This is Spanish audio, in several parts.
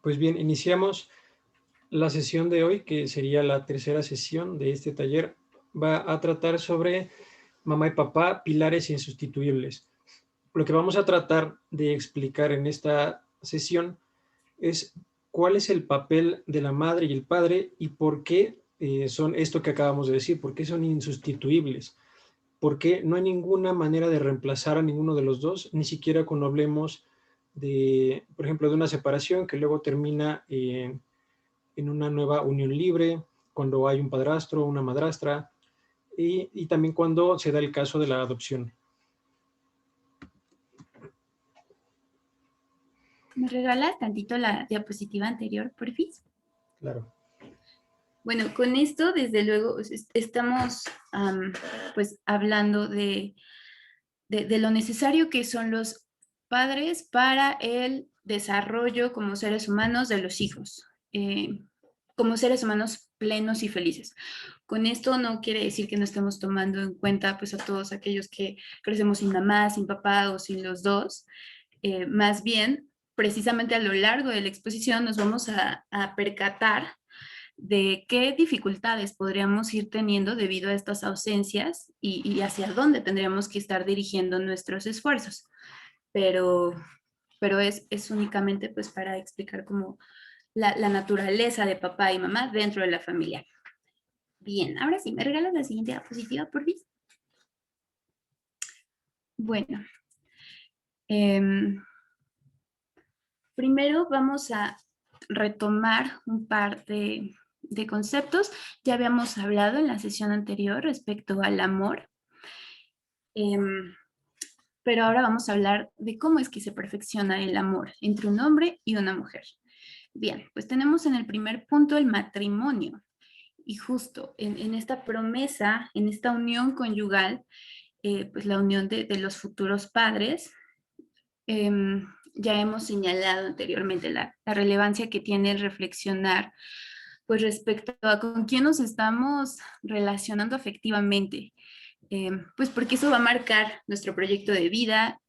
Pues bien, iniciamos la sesión de hoy, que sería la tercera sesión de este taller. Va a tratar sobre mamá y papá, pilares insustituibles. Lo que vamos a tratar de explicar en esta sesión es cuál es el papel de la madre y el padre y por qué son esto que acabamos de decir, por qué son insustituibles, por qué no hay ninguna manera de reemplazar a ninguno de los dos, ni siquiera cuando hablemos de, por ejemplo, de una separación que luego termina en una nueva unión libre, cuando hay un padrastro o una madrastra, y también cuando se da el caso de la adopción. ¿Me regalas tantito la diapositiva anterior, porfis? Claro. Bueno, con esto, desde luego, estamos pues hablando de lo necesario que son los padres para el desarrollo como seres humanos de los hijos, como seres humanos plenos y felices. Con esto no quiere decir que no estemos tomando en cuenta pues a todos aquellos que crecemos sin mamá, sin papá o sin los dos. Más bien, precisamente a lo largo de la exposición nos vamos a percatar de qué dificultades podríamos ir teniendo debido a estas ausencias y hacia dónde tendríamos que estar dirigiendo nuestros esfuerzos. Pero, pero es únicamente pues para explicar como la naturaleza de papá y mamá dentro de la familia. Bien, ahora sí, ¿me regalas la siguiente diapositiva, por favor? Bueno, primero vamos a retomar un par de conceptos. Ya habíamos hablado en la sesión anterior respecto al amor, pero ahora vamos a hablar de cómo es que se perfecciona el amor entre un hombre y una mujer. Bien, pues tenemos en el primer punto el matrimonio. Y justo en esta promesa, en esta unión conyugal, pues la unión de los futuros padres, ya hemos señalado anteriormente la relevancia que tiene el reflexionar pues respecto a con quién nos estamos relacionando afectivamente, pues porque eso va a marcar nuestro proyecto de vida.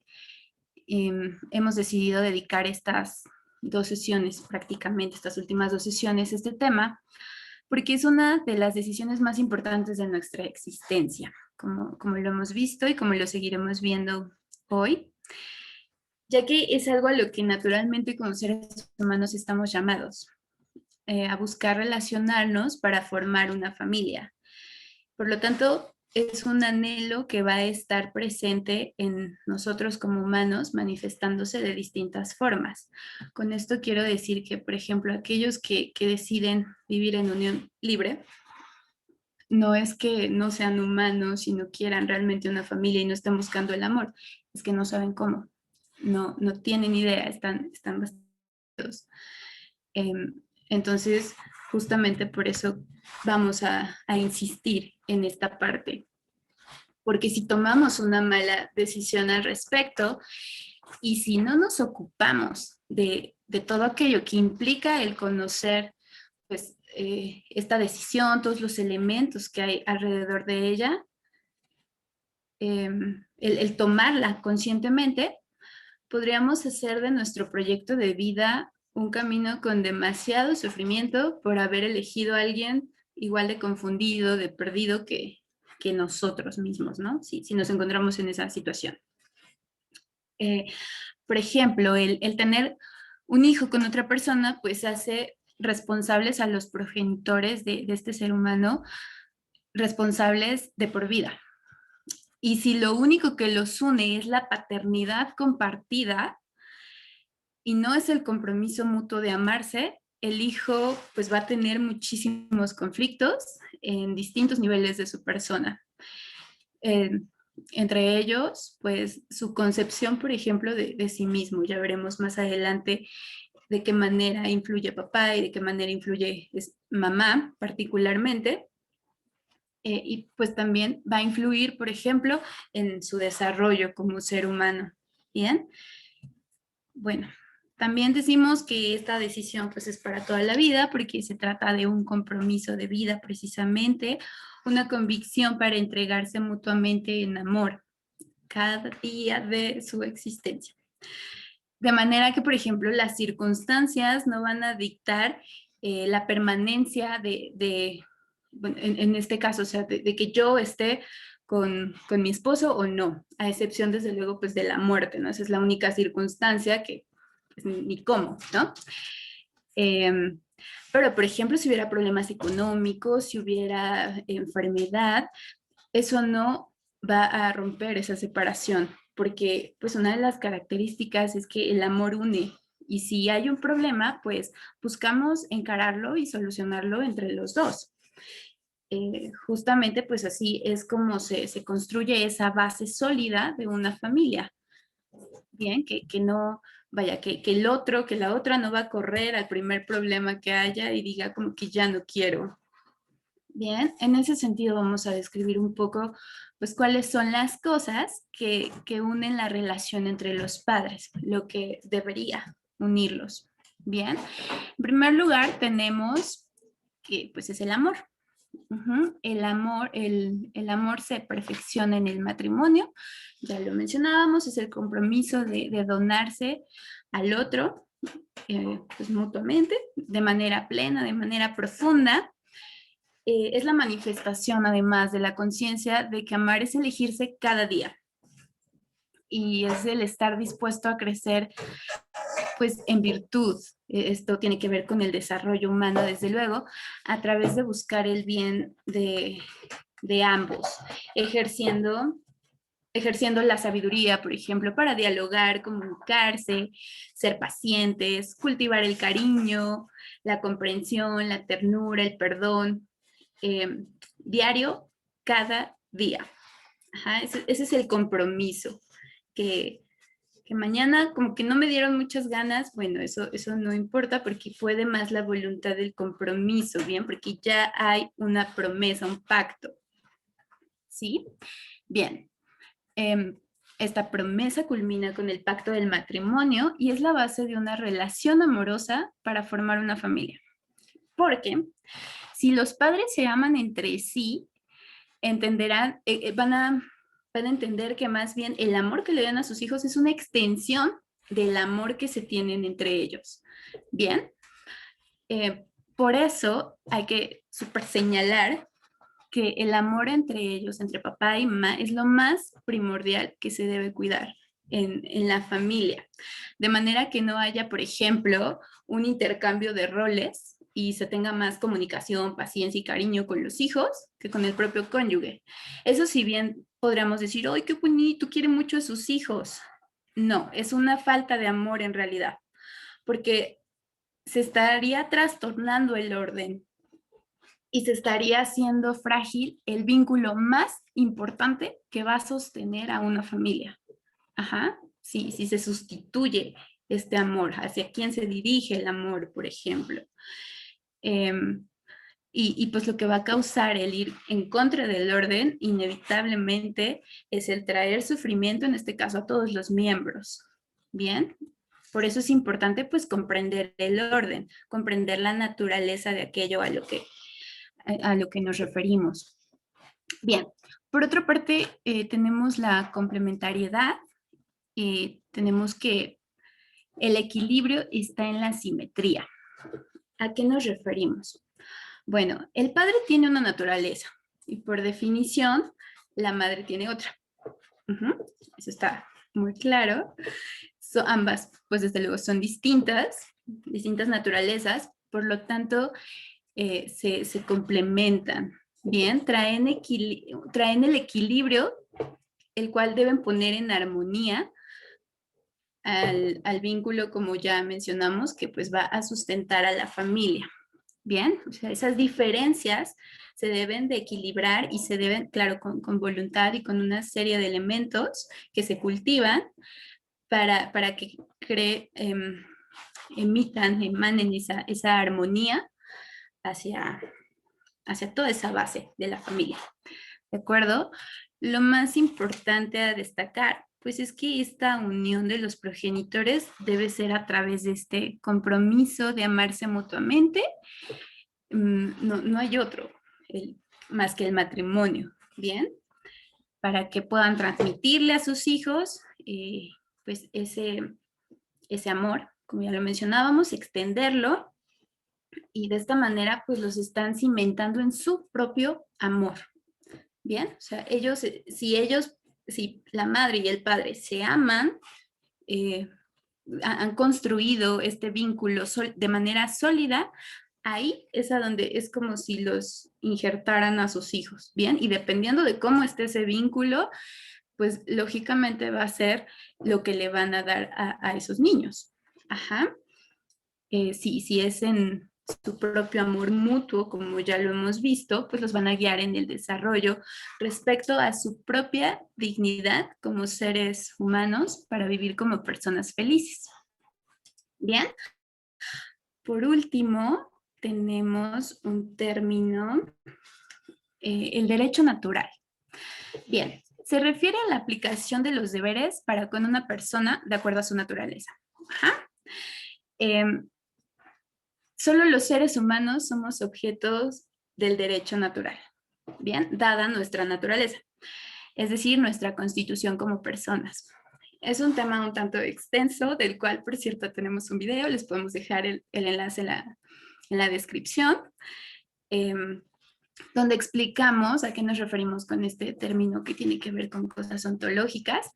Hemos decidido dedicar estas 2 sesiones, prácticamente estas últimas 2 sesiones, a este tema, porque es una de las decisiones más importantes de nuestra existencia, como lo hemos visto y como lo seguiremos viendo hoy, ya que es algo a lo que naturalmente como seres humanos estamos llamados, a buscar relacionarnos para formar una familia. Por lo tanto, es un anhelo que va a estar presente en nosotros como humanos, manifestándose de distintas formas. Con esto quiero decir que, por ejemplo, aquellos que deciden vivir en unión libre, no es que no sean humanos y no quieran realmente una familia y no estén buscando el amor, es que no saben cómo, no tienen idea, están bastante. Entonces, justamente por eso vamos a insistir en esta parte, porque si tomamos una mala decisión al respecto y si no nos ocupamos de todo aquello que implica el conocer pues esta decisión, todos los elementos que hay alrededor de ella, el tomarla conscientemente, podríamos hacer de nuestro proyecto de vida un camino con demasiado sufrimiento por haber elegido a alguien igual de confundido, de perdido que nosotros mismos, ¿no? Si nos encontramos en esa situación. Por ejemplo, el tener un hijo con otra persona, pues hace responsables a los progenitores de este ser humano, responsables de por vida. Y si lo único que los une es la paternidad compartida y no es el compromiso mutuo de amarse, el hijo pues va a tener muchísimos conflictos en distintos niveles de su persona. Eh, Entre ellos, pues su concepción, por ejemplo, de sí mismo. Ya veremos más adelante de qué manera influye papá y de qué manera influye mamá particularmente. Y pues también va a influir, por ejemplo, en su desarrollo como ser humano. Bien, bueno, también decimos que esta decisión pues es para toda la vida porque se trata de un compromiso de vida precisamente, una convicción para entregarse mutuamente en amor cada día de su existencia. De manera que, por ejemplo, las circunstancias no van a dictar la permanencia bueno, en este caso, o sea, de que yo esté con mi esposo o no, a excepción, desde luego, pues de la muerte, ¿no? Esa es la única circunstancia que, pues, ni cómo, ¿no? Eh, pero, por ejemplo, si hubiera problemas económicos, si hubiera enfermedad, eso no va a romper esa separación, porque pues una de las características es que el amor une. Y si hay un problema, pues buscamos encararlo y solucionarlo entre los dos. Justamente pues así es como se construye esa base sólida de una familia. Bien, que no, vaya, que el otro, que la otra no va a correr al primer problema que haya y diga como que ya no quiero. Bien, en ese sentido vamos a describir un poco, pues, cuáles son las cosas que unen la relación entre los padres, lo que debería unirlos. Bien, en primer lugar tenemos que, pues, es el amor. El amor se perfecciona en el matrimonio, ya lo mencionábamos, es el compromiso de donarse al otro, pues, mutuamente, de manera plena, de manera profunda. Es la manifestación, además, de la conciencia de que amar es elegirse cada día y es el estar dispuesto a crecer, pues, en virtud. Esto tiene que ver con el desarrollo humano, desde luego, a través de buscar el bien de ambos, ejerciendo ejerciendo la sabiduría, por ejemplo, para dialogar, comunicarse, ser pacientes, cultivar el cariño, la comprensión, la ternura, el perdón, diario, cada día. Ajá, ese es el compromiso, que, que mañana como que no me dieron muchas ganas, bueno, eso no importa porque puede más la voluntad del compromiso, ¿bien? Porque ya hay una promesa, un pacto, ¿sí? Bien, eh, esta promesa culmina con el pacto del matrimonio y es la base de una relación amorosa para formar una familia. Porque si los padres se aman entre sí, entenderán, van a entender que más bien el amor que le dan a sus hijos es una extensión del amor que se tienen entre ellos. Bien, por eso hay que super señalar que el amor entre ellos, entre papá y mamá, es lo más primordial que se debe cuidar en la familia. De manera que no haya, por ejemplo, un intercambio de roles y se tenga más comunicación, paciencia y cariño con los hijos que con el propio cónyuge. Eso, si bien podríamos decir, ¡ay, qué bonito, quiere mucho a sus hijos! No, es una falta de amor en realidad, porque se estaría trastornando el orden y se estaría haciendo frágil el vínculo más importante que va a sostener a una familia. Ajá, si se sustituye este amor, hacia quién se dirige el amor, por ejemplo. Eh, y pues lo que va a causar el ir en contra del orden, inevitablemente, es el traer sufrimiento, en este caso a todos los miembros. Bien, por eso es importante pues comprender el orden, comprender la naturaleza de aquello a lo que nos referimos. Bien, por otra parte, tenemos la complementariedad. Tenemos que el equilibrio está en la simetría. ¿A qué nos referimos? Bueno, el padre tiene una naturaleza y por definición la madre tiene otra. Eso está muy claro. Ambas, pues desde luego, son distintas naturalezas, por lo tanto, se complementan. Bien, traen el equilibrio, el cual deben poner en armonía al vínculo, como ya mencionamos, que pues va a sustentar a la familia. Bien, o sea, esas diferencias se deben de equilibrar y se deben, claro, con voluntad y con una serie de elementos que se cultivan para que emanen esa armonía hacia toda esa base de la familia. ¿De acuerdo? Lo más importante a destacar, pues es que esta unión de los progenitores debe ser a través de este compromiso de amarse mutuamente. No hay otro más que el matrimonio, ¿bien? Para que puedan transmitirle a sus hijos, pues ese amor, como ya lo mencionábamos, extenderlo, y de esta manera pues los están cimentando en su propio amor. Bien, o sea, si la madre y el padre se aman, eh, han construido este vínculo de manera sólida, ahí es a donde es como si los injertaran a sus hijos, ¿bien? Y dependiendo de cómo esté ese vínculo, pues lógicamente va a ser lo que le van a dar a esos niños. Ajá. Si es en su propio amor mutuo, como ya lo hemos visto, pues los van a guiar en el desarrollo respecto a su propia dignidad como seres humanos para vivir como personas felices. Bien, por último, tenemos un término, el derecho natural. Bien, se refiere a la aplicación de los deberes para con una persona de acuerdo a su naturaleza. Ajá. Solo los seres humanos somos objetos del derecho natural, bien, dada nuestra naturaleza, es decir, nuestra constitución como personas. Es un tema un tanto extenso, del cual, por cierto, tenemos un video, les podemos dejar el enlace en la descripción, donde explicamos a qué nos referimos con este término que tiene que ver con cosas ontológicas.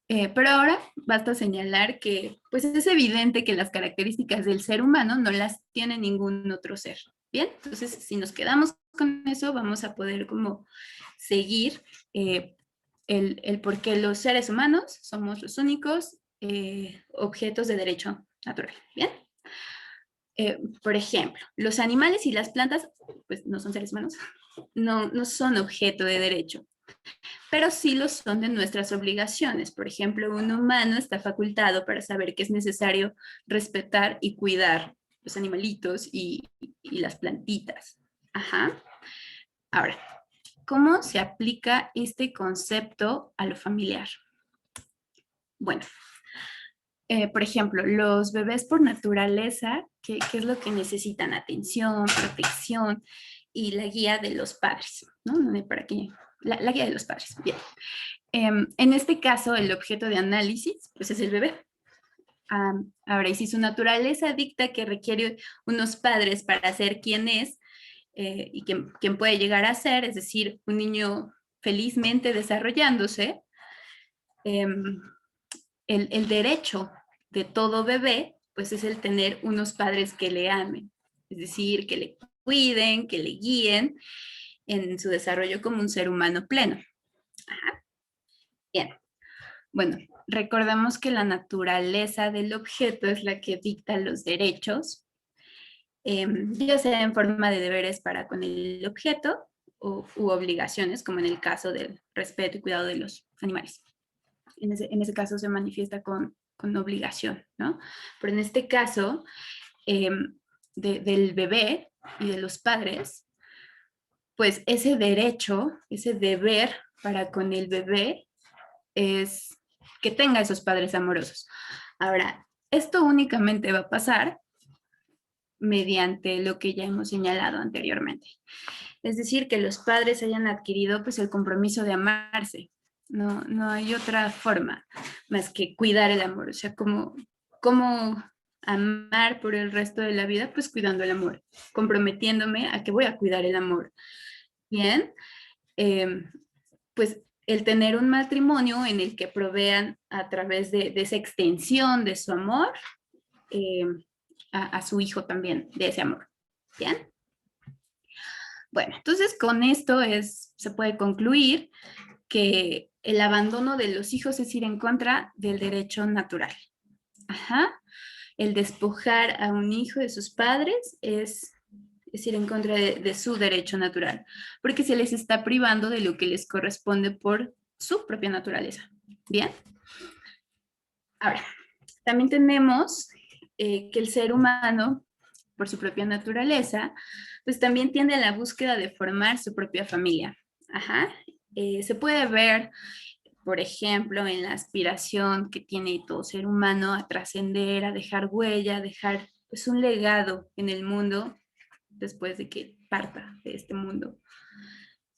Pero ahora basta señalar que pues es evidente que las características del ser humano no las tiene ningún otro ser. Bien, entonces si nos quedamos con eso vamos a poder como seguir el por qué los seres humanos somos los únicos objetos de derecho natural. Bien. Por ejemplo, los animales y las plantas pues no son seres humanos, no son objeto de derecho, pero sí lo son de nuestras obligaciones. Por ejemplo, un humano está facultado para saber que es necesario respetar y cuidar los animalitos y las plantitas. Ajá. Ahora, ¿cómo se aplica este concepto a lo familiar? Bueno, por ejemplo, los bebés por naturaleza, ¿qué es lo que necesitan? Atención, protección y la guía de los padres, ¿no? Para que, la guía de los padres, bien. En este caso, el objeto de análisis pues es el bebé. Ahora, y si su naturaleza dicta que requiere unos padres para ser quien es y quien puede llegar a ser, es decir, un niño felizmente desarrollándose, el derecho de todo bebé pues es el tener unos padres que le amen, es decir, que le cuiden, que le guíen en su desarrollo como un ser humano pleno. Ajá. Bien. Bueno, recordamos que la naturaleza del objeto es la que dicta los derechos, ya sea en forma de deberes para con el objeto u obligaciones, como en el caso del respeto y cuidado de los animales. En ese caso se manifiesta con obligación, ¿no? Pero en este caso, del bebé y de los padres, pues ese derecho, ese deber para con el bebé es que tenga esos padres amorosos. Ahora, esto únicamente va a pasar mediante lo que ya hemos señalado anteriormente. Es decir, que los padres hayan adquirido pues el compromiso de amarse. No hay otra forma más que cuidar el amor. O sea, como amar por el resto de la vida, pues cuidando el amor, comprometiéndome a que voy a cuidar el amor. Bien, pues el tener un matrimonio en el que provean a través de esa extensión de su amor a su hijo también, de ese amor. ¿Bien? Bueno, entonces con esto se puede concluir que el abandono de los hijos es ir en contra del derecho natural. Ajá. El despojar a un hijo de sus padres es ir en contra de su derecho natural, porque se les está privando de lo que les corresponde por su propia naturaleza. Bien. Ahora, también tenemos que el ser humano, por su propia naturaleza, pues también tiende a la búsqueda de formar su propia familia. Ajá. Se puede ver, por ejemplo, en la aspiración que tiene todo ser humano a trascender, a dejar huella, a dejar pues, un legado en el mundo después de que parta de este mundo.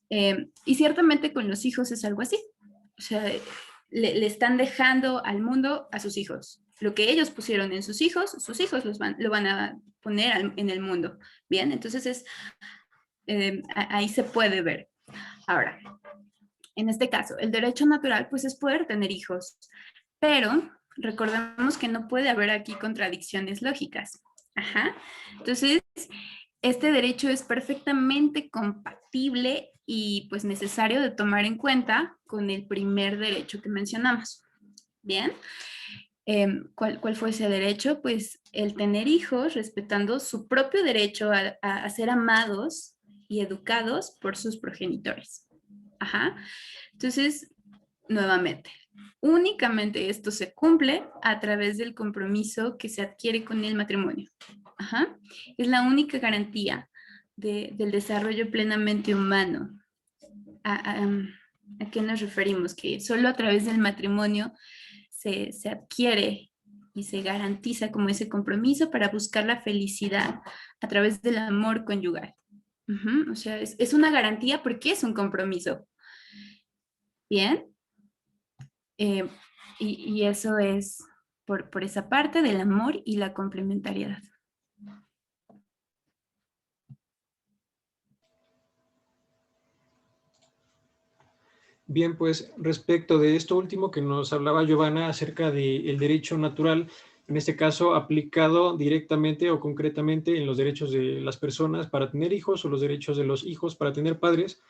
Y ciertamente con los hijos es algo así. O sea, le están dejando al mundo a sus hijos. lo que ellos pusieron en sus hijos lo van a poner en el mundo. Bien, entonces ahí se puede ver. Ahora, en este caso, el derecho natural pues es poder tener hijos, pero recordemos que no puede haber aquí contradicciones lógicas. Ajá. Entonces, este derecho es perfectamente compatible y pues necesario de tomar en cuenta con el primer derecho que mencionamos. Bien, ¿cuál fue ese derecho? Pues el tener hijos respetando su propio derecho a ser amados y educados por sus progenitores. Ajá. Entonces, nuevamente, únicamente esto se cumple a través del compromiso que se adquiere con el matrimonio. Ajá. Es la única garantía del desarrollo plenamente humano. ¿A qué nos referimos? Que solo a través del matrimonio se adquiere y se garantiza como ese compromiso para buscar la felicidad a través del amor conyugal. O sea, es una garantía porque es un compromiso. Bien. Y eso es por esa parte del amor y la complementariedad. Bien, pues respecto de esto último que nos hablaba Giovanna acerca del derecho natural, en este caso aplicado directamente o concretamente en los derechos de las personas para tener hijos o los derechos de los hijos para tener padres,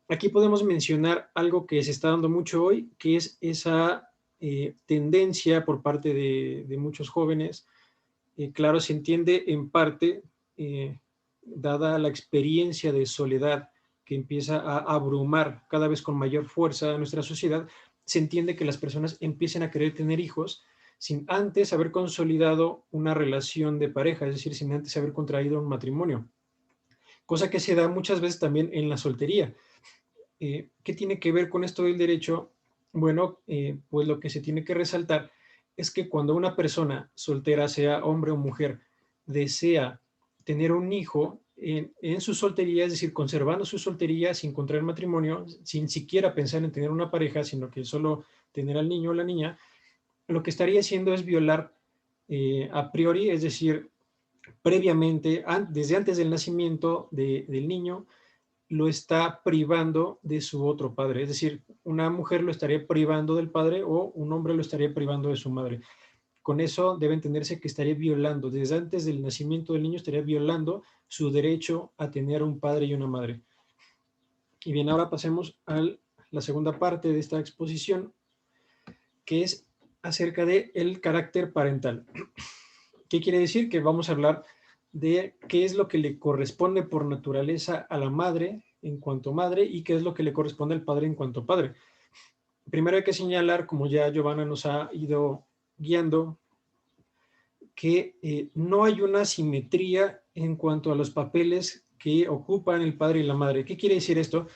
aquí podemos mencionar algo que se está dando mucho hoy, que es esa tendencia por parte de muchos jóvenes. Claro, se entiende en parte, dada la experiencia de soledad que empieza a abrumar cada vez con mayor fuerza a nuestra sociedad, se entiende que las personas empiecen a querer tener hijos sin antes haber consolidado una relación de pareja, es decir, sin antes haber contraído un matrimonio, cosa que se da muchas veces también en la soltería. ¿Qué tiene que ver con esto del derecho? Bueno, pues lo que se tiene que resaltar es que cuando una persona soltera, sea hombre o mujer, desea tener un hijo en su soltería, es decir, conservando su soltería sin contraer matrimonio, sin siquiera pensar en tener una pareja, sino que solo tener al niño o la niña, lo que estaría haciendo es violar a priori, es decir, previamente, desde antes del nacimiento del niño, lo está privando de su otro padre. Es decir, una mujer lo estaría privando del padre o un hombre lo estaría privando de su madre. Con eso debe entenderse que estaría violando, desde antes del nacimiento del niño, estaría violando su derecho a tener un padre y una madre. Y bien, ahora pasemos a la segunda parte de esta exposición, que es acerca del carácter parental. ¿Qué quiere decir? Que vamos a hablar de qué es lo que le corresponde por naturaleza a la madre en cuanto madre y qué es lo que le corresponde al padre en cuanto padre. Primero hay que señalar, como ya Giovanna nos ha ido guiando, que no hay una simetría en cuanto a los papeles que ocupan el padre y la madre. ¿Qué quiere decir esto?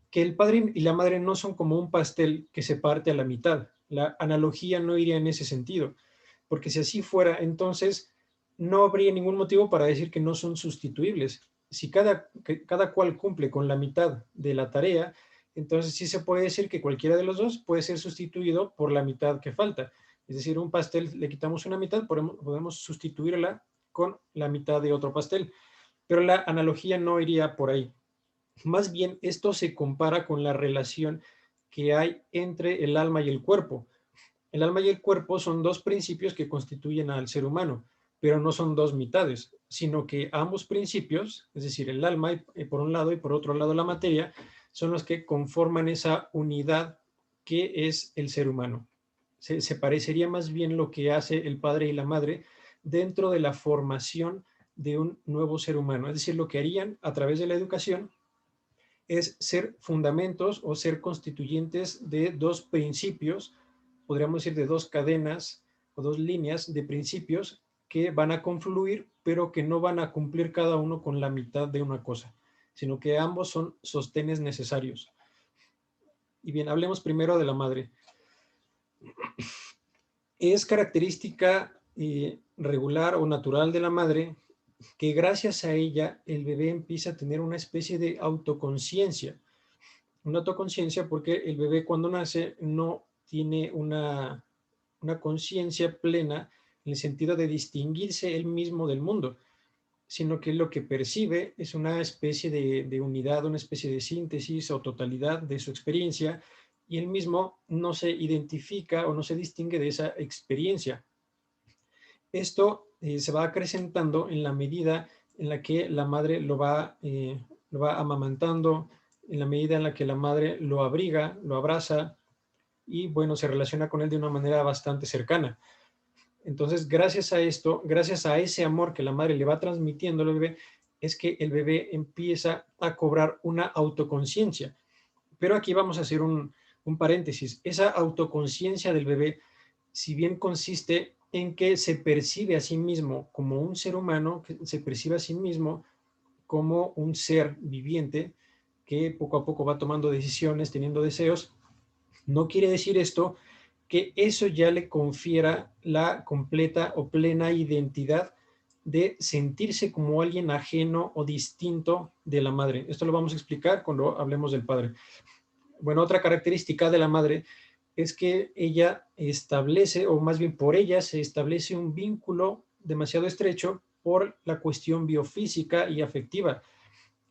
Que el padre y la madre no son como un pastel que se parte a la mitad. La analogía no iría en ese sentido, porque si así fuera, entonces no habría ningún motivo para decir que no son sustituibles. Si cada cual cumple con la mitad de la tarea, entonces sí se puede decir que cualquiera de los dos puede ser sustituido por la mitad que falta. Es decir, un pastel le quitamos una mitad, podemos sustituirla con la mitad de otro pastel, pero la analogía no iría por ahí. Más bien, esto se compara con la relación que hay entre el alma y el cuerpo. El alma y el cuerpo son dos principios que constituyen al ser humano, pero no son dos mitades, sino que ambos principios, es decir, el alma por un lado y por otro lado la materia, son los que conforman esa unidad que es el ser humano. Se parecería más bien lo que hace el padre y la madre dentro de la formación de un nuevo ser humano, es decir, lo que harían a través de la educación es ser fundamentos o ser constituyentes de dos principios, podríamos decir de dos cadenas o dos líneas de principios que van a confluir, pero que no van a cumplir cada uno con la mitad de una cosa, sino que ambos son sostenes necesarios. Y bien, hablemos primero de la madre. Es característica regular o natural de la madre que gracias a ella el bebé empieza a tener una especie de autoconciencia. Una autoconciencia porque el bebé cuando nace no tiene una una conciencia plena en el sentido de distinguirse él mismo del mundo, sino que lo que percibe es una especie de unidad, una especie de síntesis o totalidad de su experiencia, y él mismo no se identifica o no se distingue de esa experiencia. Esto se va acrecentando en la medida en la que la madre lo va amamantando, en la medida en la que la madre lo abriga, lo abraza y, bueno, se relaciona con él de una manera bastante cercana. Entonces, gracias a esto, gracias a ese amor que la madre le va transmitiendo al bebé, es que el bebé empieza a cobrar una autoconciencia. Pero aquí vamos a hacer un paréntesis. Esa autoconciencia del bebé, si bien consiste en que se percibe a sí mismo como un ser humano, que se percibe a sí mismo como un ser viviente que poco a poco va tomando decisiones, teniendo deseos, no quiere decir esto que eso ya le confiera la completa o plena identidad de sentirse como alguien ajeno o distinto de la madre. Esto lo vamos a explicar cuando hablemos del padre. Bueno, otra característica de la madre es que ella establece, o más bien por ella se establece un vínculo demasiado estrecho por la cuestión biofísica y afectiva.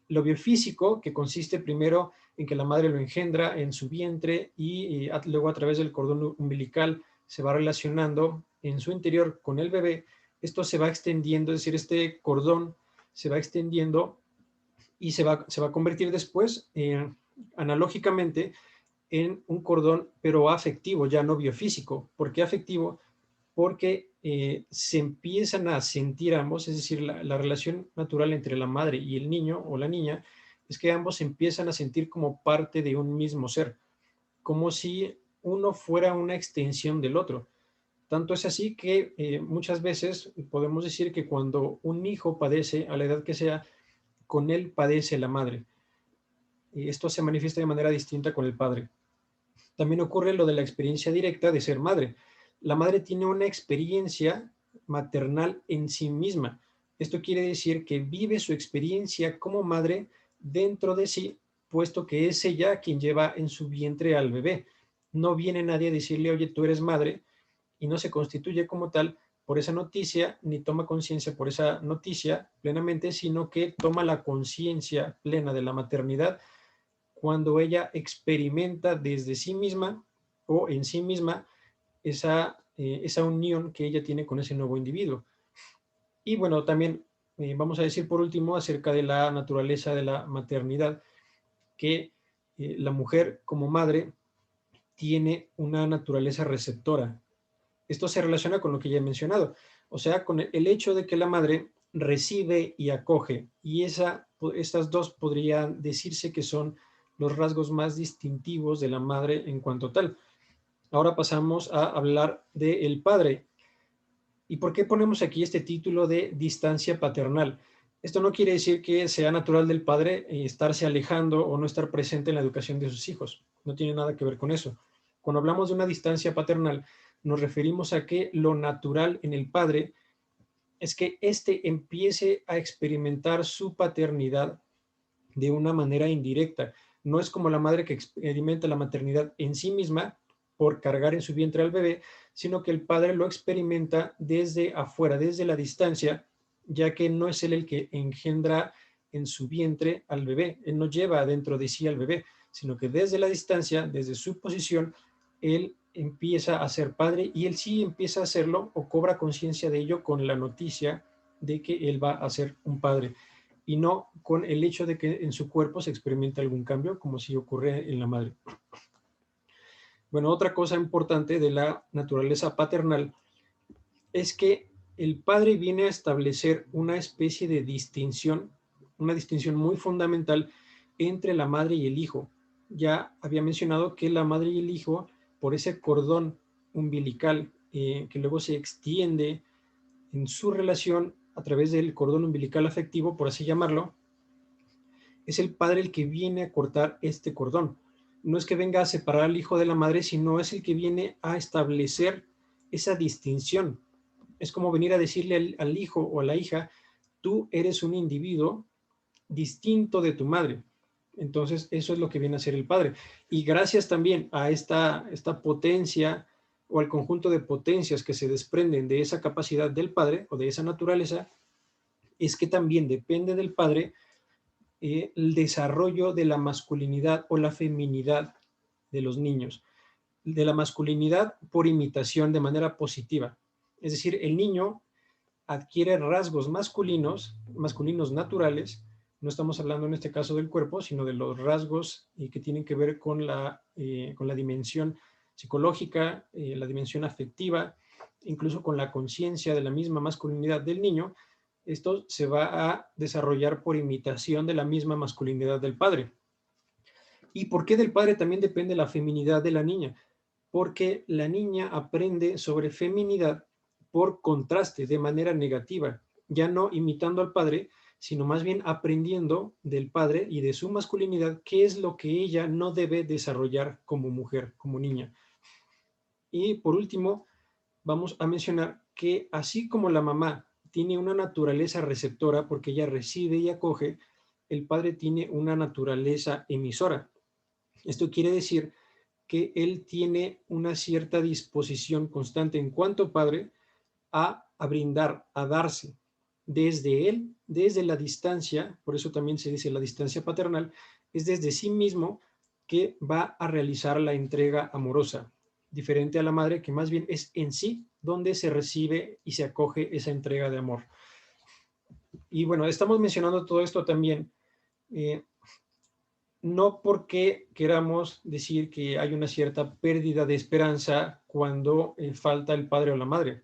Lo biofísico, que consiste primero en que la madre lo engendra en su vientre y luego a través del cordón umbilical se va relacionando en su interior con el bebé, esto se va extendiendo, es decir, este cordón se va extendiendo y se va a convertir después, analógicamente, en un cordón, pero afectivo, ya no biofísico. ¿Por qué afectivo? Porque se empiezan a sentir ambos, es decir, la relación natural entre la madre y el niño o la niña es que ambos empiezan a sentir como parte de un mismo ser, como si uno fuera una extensión del otro. Tanto es así que muchas veces podemos decir que cuando un hijo padece, a la edad que sea, con él padece la madre. Y esto se manifiesta de manera distinta con el padre. También ocurre lo de la experiencia directa de ser madre. La madre tiene una experiencia maternal en sí misma. Esto quiere decir que vive su experiencia como madre dentro de sí, puesto que es ella quien lleva en su vientre al bebé. No viene nadie a decirle, oye, tú eres madre, y no se constituye como tal por esa noticia, ni toma conciencia por esa noticia plenamente, sino que toma la conciencia plena de la maternidad cuando ella experimenta desde sí misma o en sí misma esa unión que ella tiene con ese nuevo individuo. Y bueno, también vamos a decir por último acerca de la naturaleza de la maternidad, que la mujer como madre tiene una naturaleza receptora. Esto se relaciona con lo que ya he mencionado, o sea, con el hecho de que la madre recibe y acoge, y estas dos podrían decirse que son los rasgos más distintivos de la madre en cuanto tal. Ahora pasamos a hablar del padre. ¿Y por qué ponemos aquí este título de distancia paternal? Esto no quiere decir que sea natural del padre estarse alejando o no estar presente en la educación de sus hijos. No tiene nada que ver con eso. Cuando hablamos de una distancia paternal, nos referimos a que lo natural en el padre es que éste empiece a experimentar su paternidad de una manera indirecta. No es como la madre que experimenta la maternidad en sí misma por cargar en su vientre al bebé, sino que el padre lo experimenta desde afuera, desde la distancia, ya que no es él el que engendra en su vientre al bebé, él no lleva dentro de sí al bebé, sino que desde la distancia, desde su posición, él empieza a ser padre y él sí empieza a hacerlo o cobra conciencia de ello con la noticia de que él va a ser un padre y no con el hecho de que en su cuerpo se experimente algún cambio, como si ocurre en la madre. Bueno, otra cosa importante de la naturaleza paternal es que el padre viene a establecer una especie de distinción, una distinción muy fundamental entre la madre y el hijo. Ya había mencionado que la madre y el hijo, por ese cordón umbilical que luego se extiende en su relación a través del cordón umbilical afectivo, por así llamarlo, es el padre el que viene a cortar este cordón. No es que venga a separar al hijo de la madre, sino es el que viene a establecer esa distinción. Es como venir a decirle al hijo o a la hija, tú eres un individuo distinto de tu madre. Entonces, eso es lo que viene a ser el padre. Y gracias también a esta potencia o al conjunto de potencias que se desprenden de esa capacidad del padre o de esa naturaleza, es que también depende del padre el desarrollo de la masculinidad o la feminidad de los niños, de la masculinidad por imitación de manera positiva. Es decir, el niño adquiere rasgos masculinos naturales. No estamos hablando en este caso del cuerpo, sino de los rasgos que tienen que ver con la dimensión psicológica, la dimensión afectiva, incluso con la conciencia de la misma masculinidad del niño. Esto se va a desarrollar por imitación de la misma masculinidad del padre. ¿Y por qué del padre también depende la feminidad de la niña? Porque la niña aprende sobre feminidad por contraste, de manera negativa, ya no imitando al padre, sino más bien aprendiendo del padre y de su masculinidad qué es lo que ella no debe desarrollar como mujer, como niña. Y por último, vamos a mencionar que así como la mamá tiene una naturaleza receptora porque ella recibe y acoge, el padre tiene una naturaleza emisora. Esto quiere decir que él tiene una cierta disposición constante en cuanto padre a brindar, a darse desde él, desde la distancia, por eso también se dice la distancia paternal, es desde sí mismo que va a realizar la entrega amorosa, diferente a la madre que más bien es en sí donde se recibe y se acoge esa entrega de amor. Y bueno, estamos mencionando todo esto también, no porque queramos decir que hay una cierta pérdida de esperanza cuando falta el padre o la madre.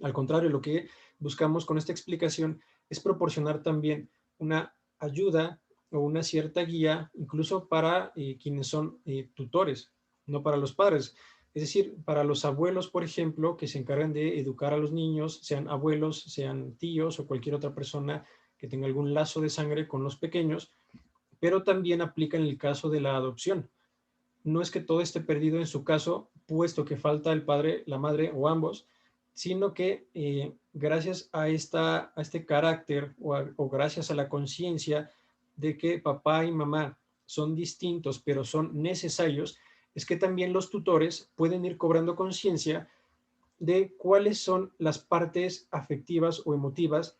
Al contrario, lo que buscamos con esta explicación es proporcionar también una ayuda o una cierta guía, incluso para quienes son tutores, no para los padres. Es decir, para los abuelos, por ejemplo, que se encargan de educar a los niños, sean abuelos, sean tíos o cualquier otra persona que tenga algún lazo de sangre con los pequeños, pero también aplica en el caso de la adopción. No es que todo esté perdido en su caso, puesto que falta el padre, la madre o ambos, sino que gracias a este carácter o gracias a la conciencia de que papá y mamá son distintos, pero son necesarios, es que también los tutores pueden ir cobrando conciencia de cuáles son las partes afectivas o emotivas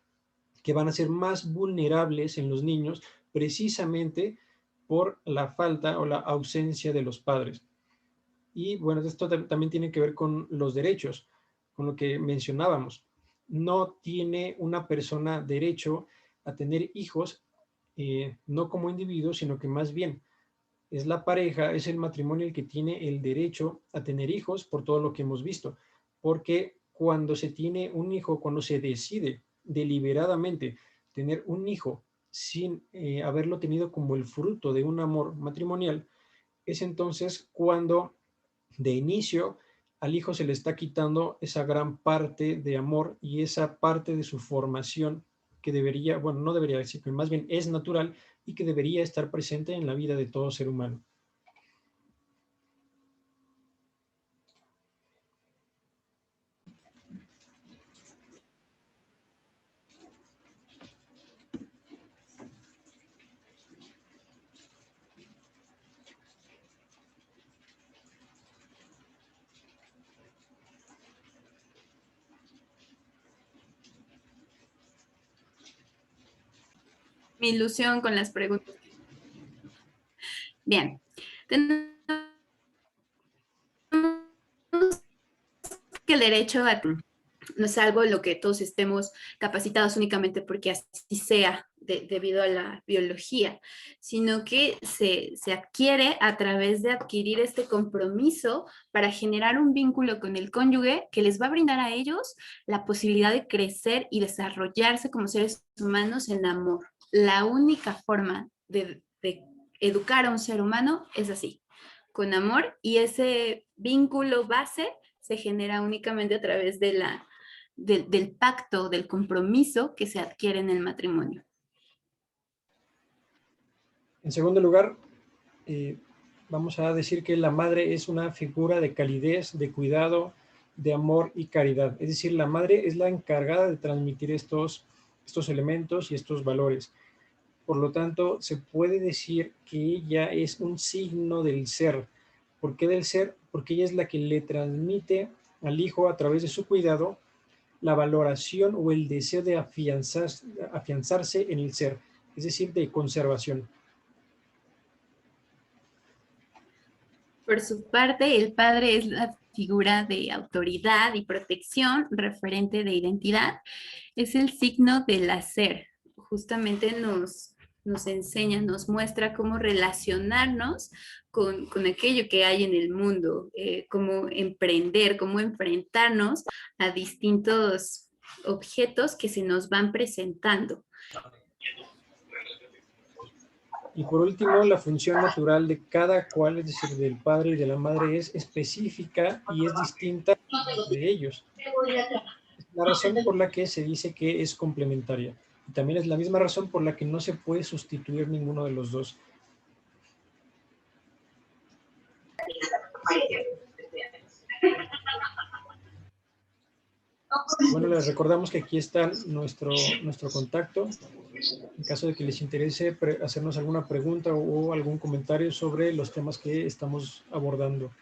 que van a ser más vulnerables en los niños precisamente por la falta o la ausencia de los padres. Y bueno, esto también tiene que ver con los derechos, con lo que mencionábamos. No tiene una persona derecho a tener hijos, no como individuo, sino que más bien es la pareja, es el matrimonio el que tiene el derecho a tener hijos por todo lo que hemos visto. Porque cuando se tiene un hijo, cuando se decide deliberadamente tener un hijo sin haberlo tenido como el fruto de un amor matrimonial, es entonces cuando de inicio al hijo se le está quitando esa gran parte de amor y esa parte de su formación que debería, bueno, no debería decir, que más bien es natural y que debería estar presente en la vida de todo ser humano. Mi ilusión con las preguntas. Bien, tenemos que el derecho a no es algo en lo que todos estemos capacitados únicamente porque así sea debido a la biología, sino que se adquiere a través de adquirir este compromiso para generar un vínculo con el cónyuge que les va a brindar a ellos la posibilidad de crecer y desarrollarse como seres humanos en amor. La única forma de educar a un ser humano es así, con amor, y ese vínculo base se genera únicamente a través del pacto, del compromiso que se adquiere en el matrimonio. En segundo lugar, vamos a decir que la madre es una figura de calidez, de cuidado, de amor y caridad. Es decir, la madre es la encargada de transmitir estos elementos y estos valores. Por lo tanto, se puede decir que ella es un signo del ser. ¿Por qué del ser? porque ella es la que le transmite al hijo a través de su cuidado la valoración o el deseo de afianzarse en el ser, es decir, de conservación. Por su parte, el padre es la figura de autoridad y protección, referente de identidad, es el signo del hacer. Justamente nos enseña, nos muestra cómo relacionarnos con aquello que hay en el mundo, cómo emprender, cómo enfrentarnos a distintos objetos que se nos van presentando. Y por último, la función natural de cada cual, es decir, del padre y de la madre, es específica y es distinta de ellos. Es la razón por la que se dice que es complementaria. Y también es la misma razón por la que no se puede sustituir ninguno de los dos. Bueno, les recordamos que aquí está nuestro contacto. En caso de que les interese hacernos alguna pregunta o algún comentario sobre los temas que estamos abordando.